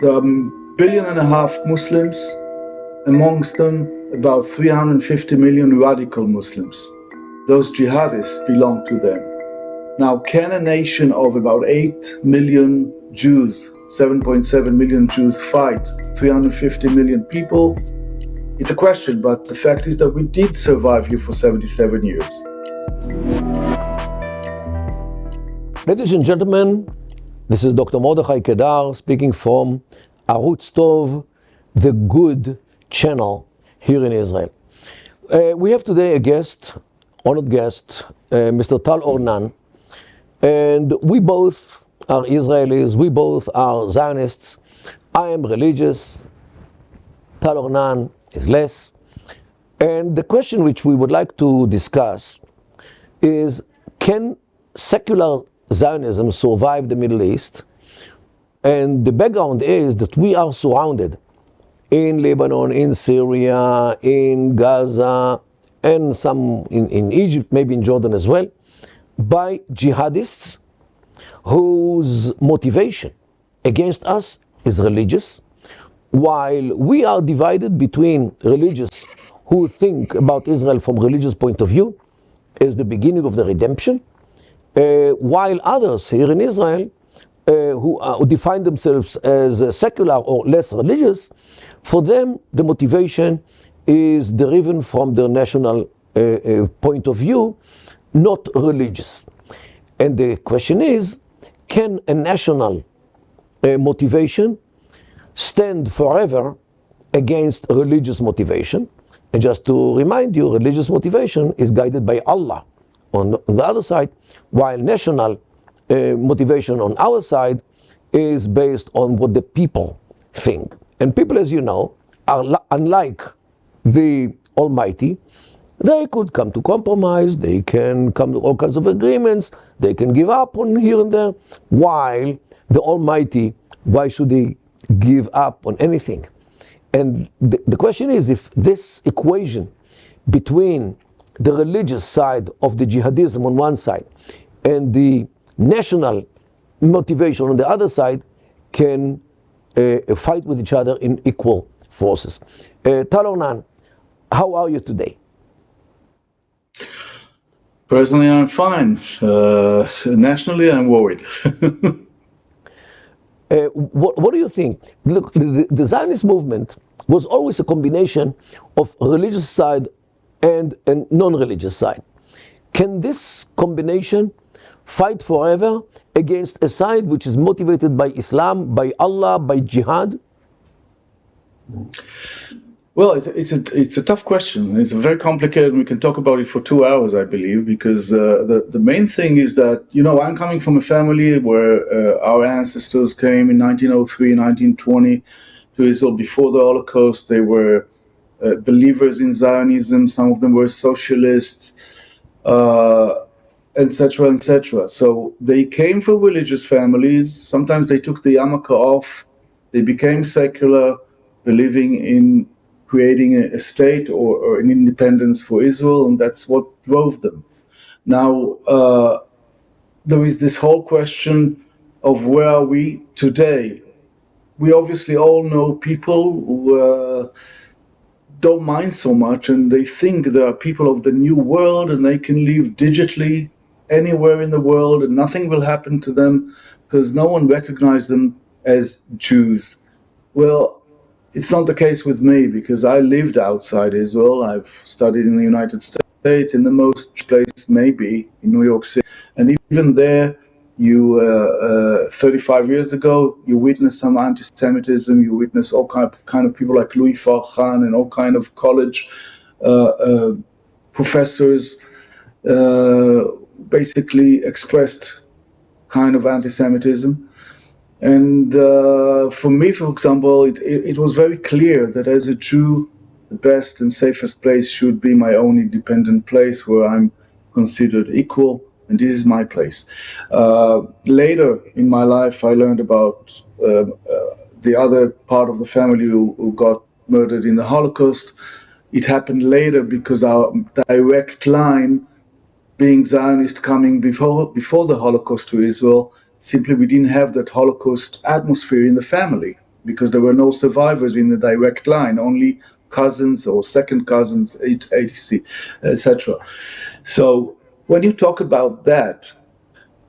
There are 1.5 billion Muslims, amongst them about 350 million radical Muslims. Those jihadists belong to them. Now, can a nation of about 8 million Jews, 7.7 million Jews fight 350 million people? It's a question, but the fact is that we did survive here for 77 years. Ladies and gentlemen, this is Dr. Mordechai Kedar speaking from Arutz Tov, the good channel here in Israel. We have today a guest, honored guest, Mr. Tal Ornan, and we both are Israelis, we both are Zionists. I am religious, Tal Ornan is less. And the question which we would like to discuss is, can secular Zionism survive the Middle East? And the background is that we are surrounded in Lebanon, in Syria, in Gaza, and some in Egypt, maybe in Jordan as well, by jihadists whose motivation against us is religious, while we are divided between religious who think about Israel from a religious point of view as the beginning of the redemption, while others here in Israel who define themselves as secular or less religious, for them the motivation is derived from their national point of view, not religious. And the question is, can a national motivation stand forever against religious motivation? And just to remind you, religious motivation is guided by Allah on the other side, while national motivation on our side is based on what the people think. And people, as you know, are unlike the Almighty. They could come to compromise, they can come to all kinds of agreements, they can give up on here and there, while the Almighty, why should they give up on anything? And the question is, if this equation between the religious side of the jihadism on one side and the national motivation on the other side can fight with each other in equal forces. Tal Ornan, how are you today? Personally, I'm fine. Nationally, I'm worried. What do you think? Look, the Zionist movement was always a combination of religious side and a non-religious side. Can this combination fight forever against a side which is motivated by Islam, by Allah, by jihad? Well, it's a tough question. It's very complicated. We can talk about it for 2 hours, I believe, because the main thing is that, you know, I'm coming from a family where our ancestors came in 1903, 1920 to Israel before the Holocaust. They were believers in Zionism. Some of them were socialists, etc., etc. So they came from religious families. Sometimes they took the yarmulke off. They became secular, believing in creating a state or an independence for Israel, and that's what drove them. Now, there is this whole question of where are we today? We obviously all know people who don't mind so much, and they think there are people of the new world and they can live digitally anywhere in the world and nothing will happen to them because no one recognizes them as Jews. Well, it's not the case with me because I lived outside Israel. I've studied in the United States, in the most place maybe in New York City, and even there, you 35 years ago, you witnessed some anti-Semitism. You witnessed all kind of people like Louis Farrakhan and all kind of college professors basically expressed kind of anti-Semitism. And for me, for example, it was very clear that as a Jew, the best and safest place should be my own independent place where I'm considered equal, and this is my place. Later in my life, I learned about the other part of the family who got murdered in the Holocaust. It happened later because our direct line, being Zionist coming before the Holocaust to Israel, simply we didn't have that Holocaust atmosphere in the family. because there were no survivors in the direct line, only cousins or second cousins, etc. etc. So when you talk about that,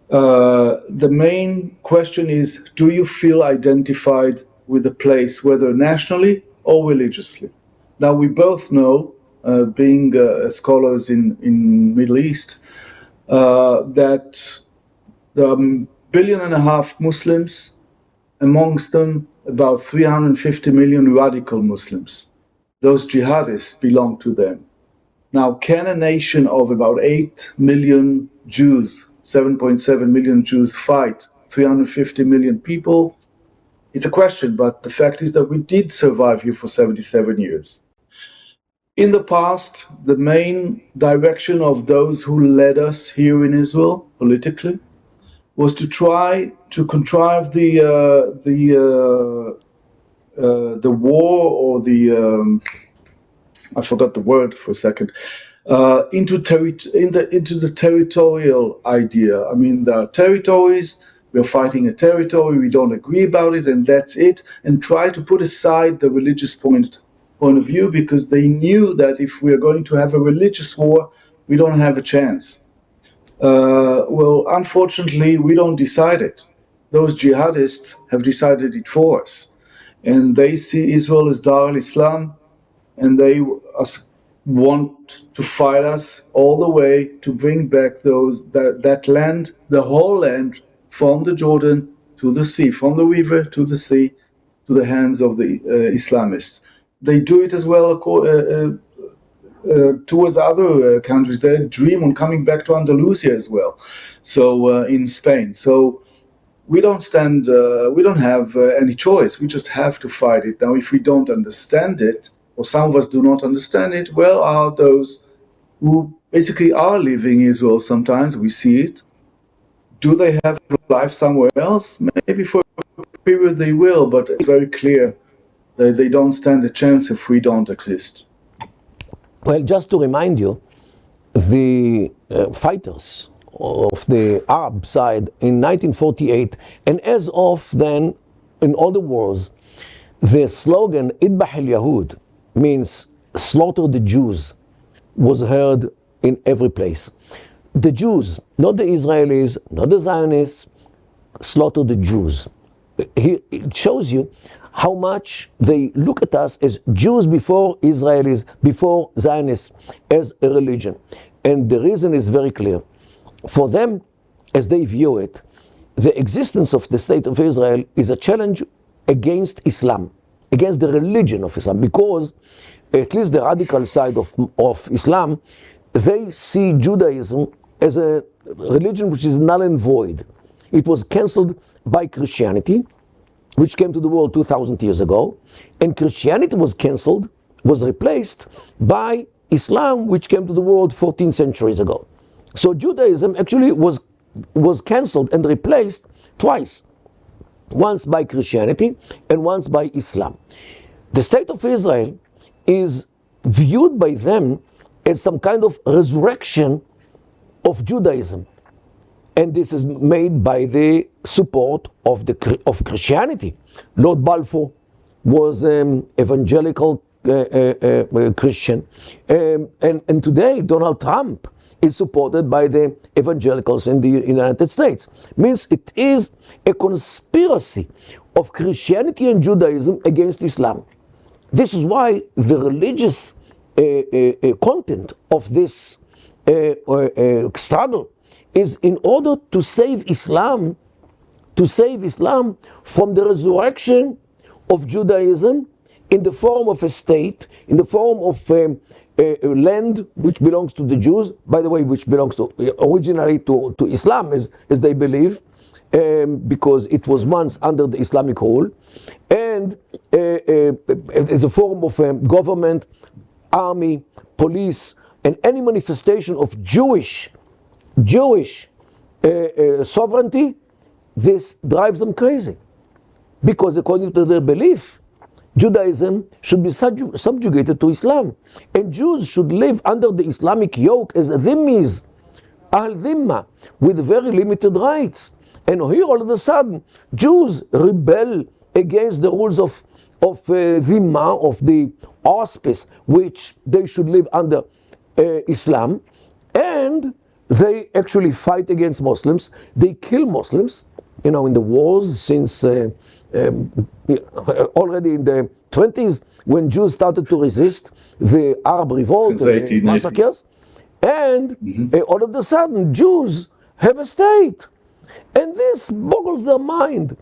the main question is, do you feel identified with the place, whether nationally or religiously? Now, we both know, being scholars in Middle East, that there are 1.5 billion Muslims, amongst them about 350 million radical Muslims. Those jihadists belong to them. Now, can a nation of about 8 million Jews, 7.7 million Jews, fight 350 million people? It's a question, but the fact is that we did survive here for 77 years. In the past, the main direction of those who led us here in Israel politically was to try to contrive the war, or I forgot the word for a second, into the territorial idea. I mean, the territories, we're fighting a territory, we don't agree about it, and that's it, and try to put aside the religious point of view, because they knew that if we're going to have a religious war, we don't have a chance. Well, unfortunately, we don't decide it. Those jihadists have decided it for us. And they see Israel as Dar al-Islam, and they want to fight us all the way to bring back that land, the whole land, from the Jordan to the sea, from the river to the sea, to the hands of the Islamists. They do it as well towards other countries. They dream on coming back to Andalusia as well, so in Spain. So we don't have any choice. We just have to fight it. Now, if we don't understand it, or some of us do not understand it, where are those who basically are leaving Israel sometimes? We see it. Do they have life somewhere else? Maybe for a period they will, but it's very clear that they don't stand a chance if we don't exist. Well, just to remind you, the fighters of the Arab side in 1948, and as of then in all the wars, the slogan "Idbah al-Yahud" means slaughter the Jews, was heard in every place. The Jews, not the Israelis, not the Zionists, slaughter the Jews. It shows you how much they look at us as Jews before Israelis, before Zionists, as a religion. And the reason is very clear. For them, as they view it, the existence of the State of Israel is a challenge against Islam, against the religion of Islam, because at least the radical side of Islam, they see Judaism as a religion which is null and void. It was cancelled by Christianity, which came to the world 2,000 years ago, and Christianity was cancelled, was replaced by Islam, which came to the world 14 centuries ago. So Judaism actually was cancelled and replaced twice, once by Christianity and once by Islam. The State of Israel is viewed by them as some kind of resurrection of Judaism. And this is made by the support of Christianity. Lord Balfour was evangelical Christian. And today, Donald Trump is supported by the evangelicals in the United States. Means it is a conspiracy of Christianity and Judaism against Islam. This is why the religious content of this struggle is in order to save Islam from the resurrection of Judaism in the form of a state, in the form of land which belongs to the Jews, by the way, which belongs to originally to Islam, as they believe, because it was once under the Islamic rule, and as a form of government, army, police, and any manifestation of Jewish sovereignty. This drives them crazy, because according to their belief, Judaism should be subjugated to Islam, and Jews should live under the Islamic yoke as dhimmis, Ahl Dhimma, with very limited rights. And here all of a sudden, Jews rebel against the rules of Dhimma, of the auspice, which they should live under Islam, and they actually fight against Muslims. They kill Muslims, in the wars since already in the 20s, when Jews started to resist the Arab revolt, the massacres, and all of a sudden Jews have a state, and this boggles their mind.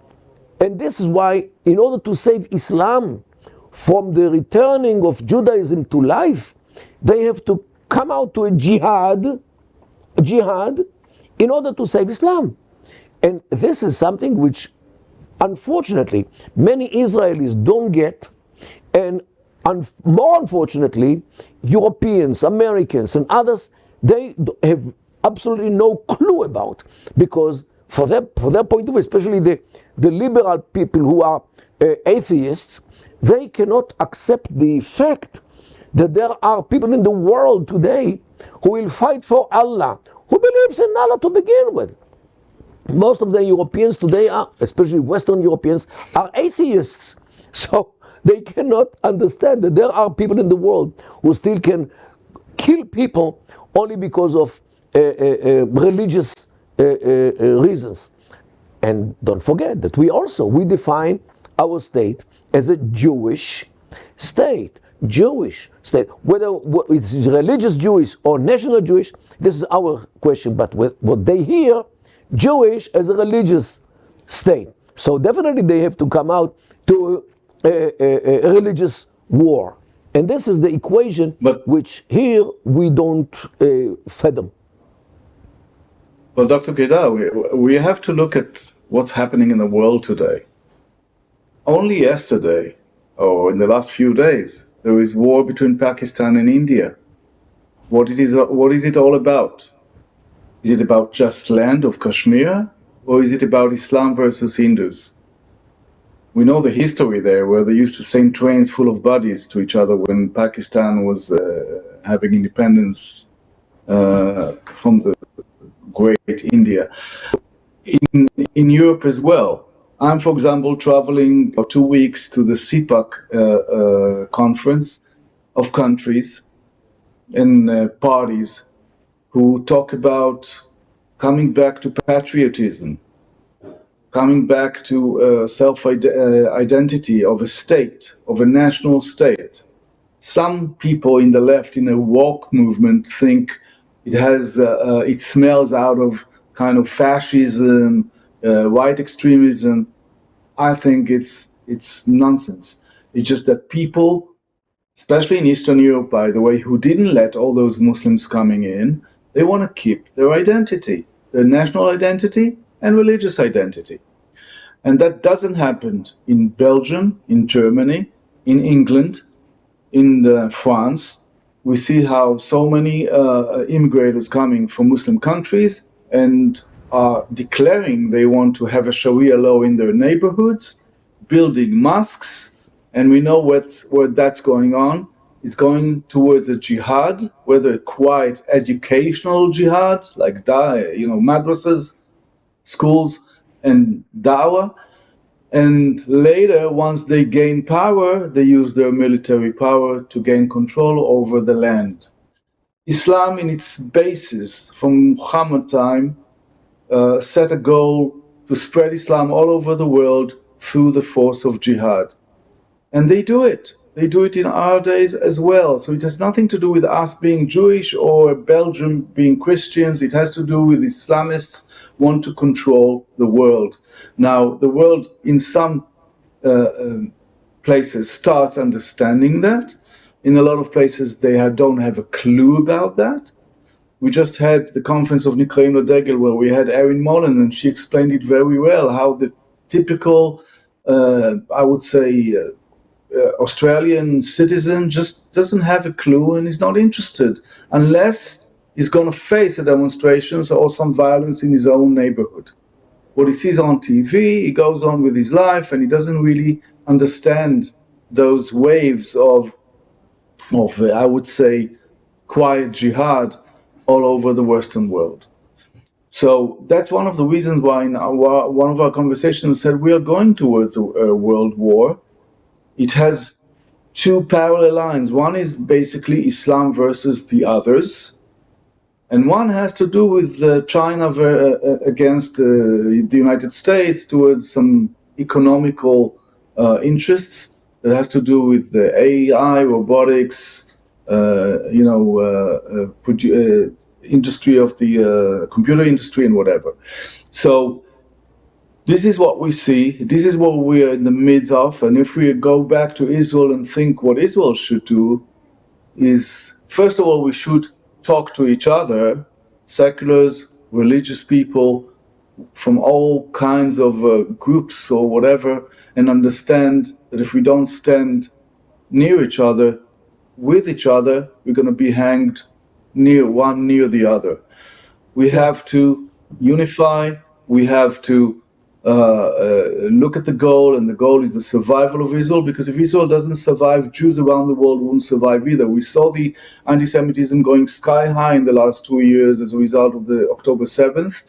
And this is why, in order to save Islam from the returning of Judaism to life, they have to come out to a jihad in order to save Islam. And this is something which, unfortunately, many Israelis don't get, and more unfortunately, Europeans, Americans, and others, they have absolutely no clue about, because for their point of view, especially the liberal people who are atheists, they cannot accept the fact that there are people in the world today who will fight for Allah, who believes in Allah to begin with. Most of the Europeans today are, especially Western Europeans, are atheists. So they cannot understand that there are people in the world who still can kill people only because of religious reasons. And don't forget that we define our state as a Jewish state. Jewish state. Whether it's religious Jewish or national Jewish, this is our question. But what they hear, Jewish as a religious state. So definitely they have to come out to a religious war. And this is the equation which here we don't fathom. Well, Dr. Kedar, we have to look at what's happening in the world today. Only yesterday, or in the last few days, there is war between Pakistan and India. What is it all about? Is it about just land of Kashmir, or is it about Islam versus Hindus? We know the history there, where they used to send trains full of bodies to each other when Pakistan was having independence from the great India. In Europe as well. I'm, for example, traveling for 2 weeks to the CPAC conference of countries and parties who talk about coming back to patriotism, coming back to self-identity of a state, of a national state. Some people in the left, in a woke movement, think it smells out of kind of fascism, white extremism. I think it's nonsense. It's just that people, especially in Eastern Europe, by the way, who didn't let all those Muslims coming in, they want to keep their identity, their national identity and religious identity. And that doesn't happen in Belgium, in Germany, in England, in France. We see how so many immigrators coming from Muslim countries and are declaring they want to have a Sharia law in their neighborhoods, building mosques, and we know where that's going on. It's going towards a jihad, whether quite educational jihad, like madrasas, schools, and dawah. And later, once they gain power, they use their military power to gain control over the land. Islam, in its basis, from Muhammad time, set a goal to spread Islam all over the world through the force of jihad. And they do it. They do it in our days as well. So it has nothing to do with us being Jewish or Belgium being Christians. It has to do with Islamists want to control the world. Now, the world in some places starts understanding that. In a lot of places, they don't have a clue about that. We just had the conference of Nikraim Ladegel where we had Erin Mullen, and she explained it very well, how the typical, I would say, Australian citizen just doesn't have a clue and is not interested unless he's going to face a demonstrations or some violence in his own neighborhood. What he sees on TV, he goes on with his life and he doesn't really understand those waves of I would say, quiet jihad all over the Western world. So that's one of the reasons why in one of our conversations said we are going towards a world war. It has two parallel lines. One is basically Islam versus the others, and one has to do with China against the United States towards some economical interests that has to do with the AI, robotics, industry of the computer industry and whatever. So this is what we see. This is what we are in the midst of. And if we go back to Israel and think what Israel should do is, first of all, we should talk to each other, seculars, religious people from all kinds of groups or whatever, and understand that if we don't stand near each other, with each other, we're going to be hanged near the other. We have to unify. We have to look at the goal, and the goal is the survival of Israel, because if Israel doesn't survive, Jews around the world won't survive either. We saw the anti-Semitism going sky high in the last 2 years as a result of the October 7th.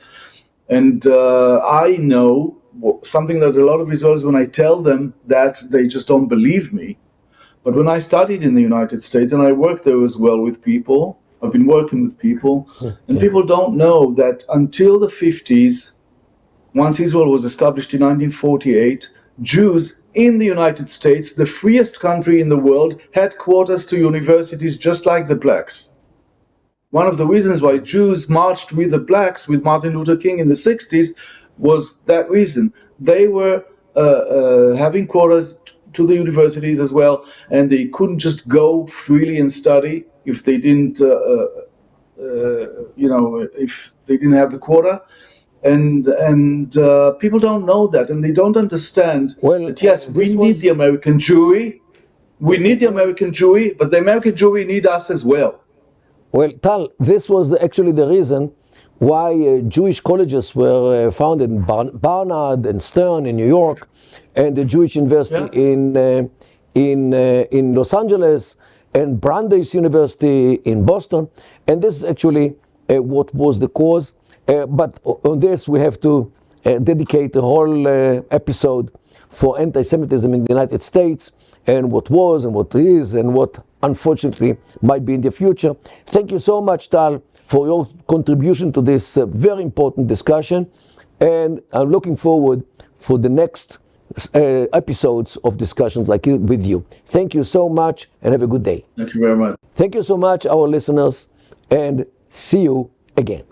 And I know something that a lot of Israelis, when I tell them that, they just don't believe me. But when I studied in the United States, and I worked there as well with people, I've been working with people, and people don't know that until the 50s, once Israel was established in 1948, Jews in the United States, the freest country in the world, had quotas to universities just like the blacks. One of the reasons why Jews marched with the blacks, with Martin Luther King in the 60s, was that reason. They were having quotas to the universities as well, and they couldn't just go freely and study if they didn't, if they didn't have the quota. And people don't know that, and they don't understand that, yes, we need the American Jewry, but the American Jewry need us as well. Well, Tal, this was actually the reason why Jewish colleges were founded in Barnard and Stern in New York, and the Jewish University in Los Angeles, and Brandeis University in Boston. And this is actually what was the cause. But on this, we have to dedicate a whole episode for anti-Semitism in the United States, and what was and what is and what unfortunately might be in the future. Thank you so much, Tal, for your contribution to this very important discussion, and I'm looking forward for the next episodes of discussions like it with you. Thank you so much, and have a good day. Thank you very much. Thank you so much, our listeners, and see you again.